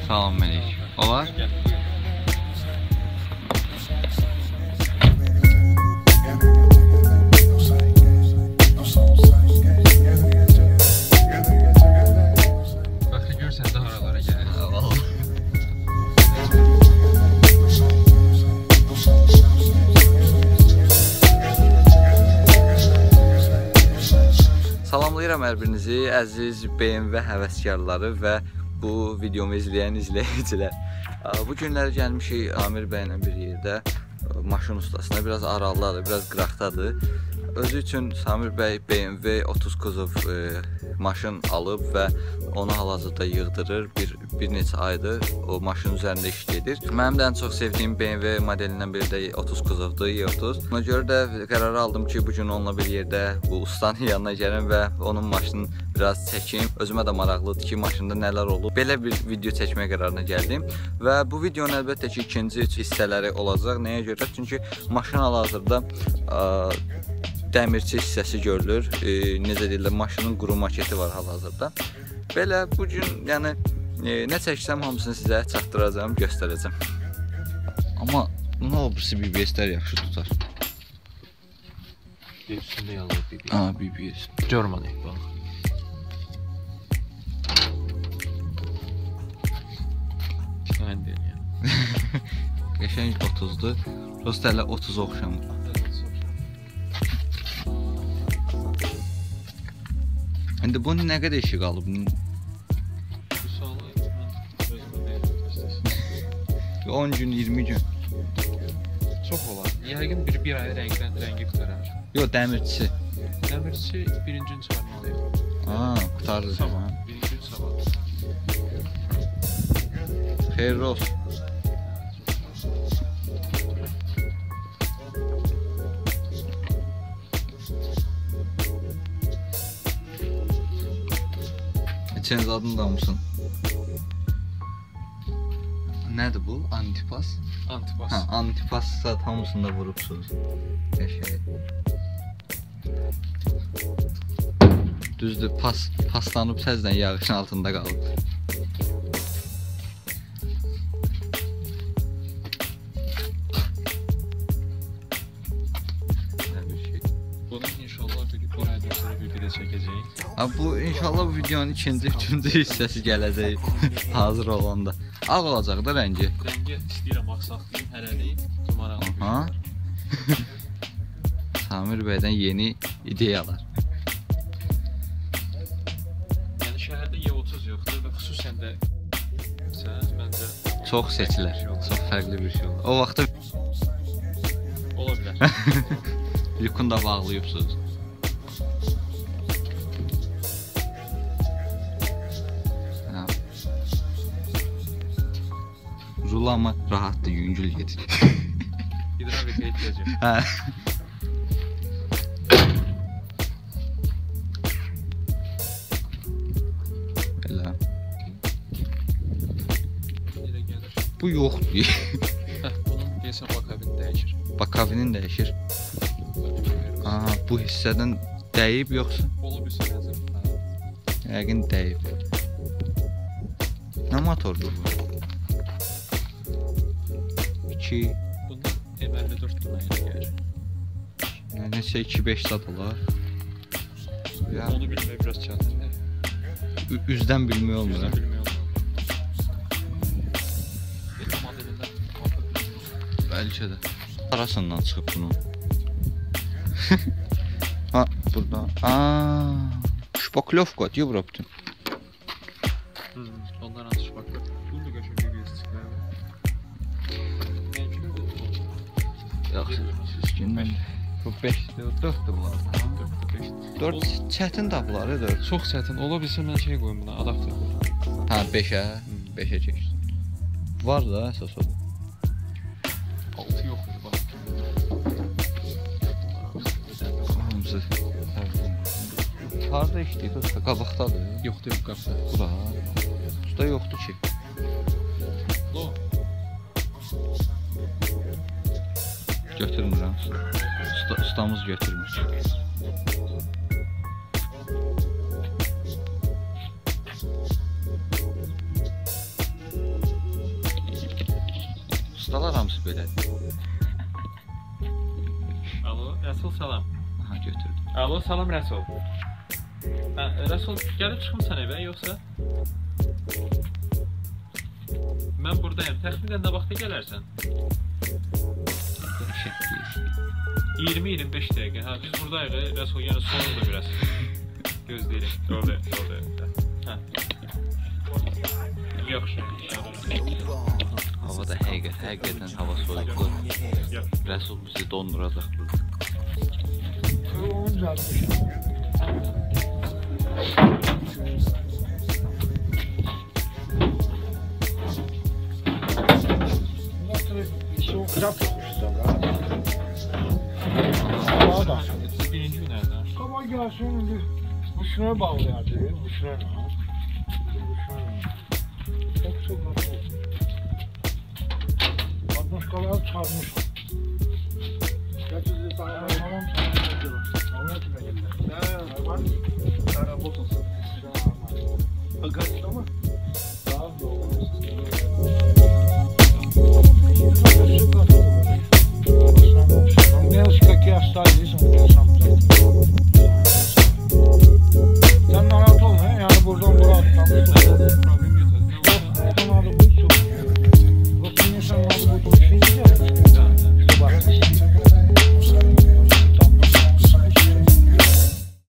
Salam Məlik. Olar? Baxı görsən də haralara gəlir. Vallahi. Salamlayıram hər birinizi, əziz BMW həvəskarları və bu videomu izləyən izləyicilər. Bu günləri gəlmişik Amir bəylə bir yerdə maşın ustasına. Biraz aralıdadır, biraz qıraqdadır. Özü üçün Samir bəy BMW 30 kuzov maşın alıb və onu hal-hazırda yığdırır. Bir neçə aydır o maşının üzərində iş gedir. Mənim də ən çox sevdiyim BMW modelindən biri də 30 kuzovdur, E30. Ona görə də qərar aldım ki, bu gün onunla bir yerdə bu ustanın yanına gələm və onun maşınını biraz çəkim. Özümə də maraqlıdır ki, maşında nələr olub. Belə bir video çəkmək qərarına gəldim və bu videonun əlbəttə ki, ikinci hissələri olacaq. Nəyə görə? Çünki maşın hal-hazırda dəmirçi hissəsi görülür. Necə deyirlər, maşının quru maketi var hal-hazırda. Belə bu gün yəni nə çəksəm hamısını sizə çatdıracağam, göstərəcəm. Amma nə olursa BBS-lər yaxşı tutar. Üstündə yanılır BBS. BBS. Görmədik bax. Mən deyil yəni. Qəşəng 30-dur. Prosta hələ 30 oxşamır. İndi bunun nə qədər işi qalıb? Bu sualı mən özümə verirəm istəsən. 10 gün, 20 gün. Çox olar. Yəqin bir ay rəngi qutarar. Yox, dəmirçisi. Dəmirçi birinci gün çıxarmalıyıq. Qutardı. Sabah. Birinci gün sabah. Xeyirli olsun. İçiniz adını da mısın? Nədir bu? Antipas? Antipas. Antipas saat hamısında vurubsunuz. Qəşəng. Düzdür, paslanıb təzdən yağışın altında qalıb. Bunu inşallah bir aydan sonra bir video çəkəcəyik. Bu inşallah bu videonun ikinci, üçüncü hissəsi gələcək hazır olanda. Ağ olacaq da rəngi. Rəngi istəyirəm axsaqlayım, hələlik maraqlı. Samir bəydən yeni ideyalar. Yəni şəhərdə E30 yoxdur və xüsusən də məncə Çox seçilər, çox fərqli bir şey olur. O vaxtda ola bilər. yükün da bağlayıbsınız. Rula ama rahatdır, yüngül gedir. Hidravlik ehtiyacım. Belə. Yerə gəlir. Bu yoxdur. Bunun deyəsən bakavini dəyişir. Bakavinin dəyişir. Bu hissədən dəyib yoxsa? Ola bilsin nəzər. Yəqin dəyib. Nə motordur bu? 2. Bunda M54 tünəyə gəlir. Neçə 2.5 zat olar? Onu bilmək biraz çətindir. Üzdən bilmək olmur. Üzdən bilmək olmur. Belə modelindən Bəlkə də. Arasından çıxıb bunun. Burada. Şpoklovka Evrop'da. Ondan atış bakır. Bunu da qəşəng bir çıxır. Bəlkə də Yaxşı, sizkindən. Bu 4-dür bunlar. 4 çətin tapılar, 4. Çox çətin. Ola bilsə mən şey qoyum buna, adapter qoyum. 5-ə, 5-ə çəksin. Var da əsas o. 6 yoxdur bax. Hamısı. Harda işləyir usta? Qabaqdadır. Yoxdur bu qapıda. Bura. Usta yoxdur ki. Lo. Götürmürəm. Ustamız götürmür. Ustalar hamısı belədir. Alo, Rəsul salam. Aha, götürdüm. Alo, salam Rəsul. Rəsul, gəlib çıxmısan evə, yoxsa? Mən buradayım. Təxminən nə vaxta gələrsən? 20-25 dəqiqə. Hə, biz buradayıq. Rəsul, yəni sonunda biraz. Gözləyirik. Doğru. Hə. Yaxşı. Hava da həqiqətən hava soyuqdur. Rəsul bizi donduracaq. Birinci gün nerede? Sabah gelsin, bu şuna bağlayacak, bu şuna. Çok çok nasıl olsun. Batmışkalar çarpmış. Gerçekten tamam çarpmış. Allah'a kime geldi? Var mı? Arabot olsun. Agaçta mı? Daha doğru. Какие остались, он сам. Sen narahat olma, yani buradan buraya atmam.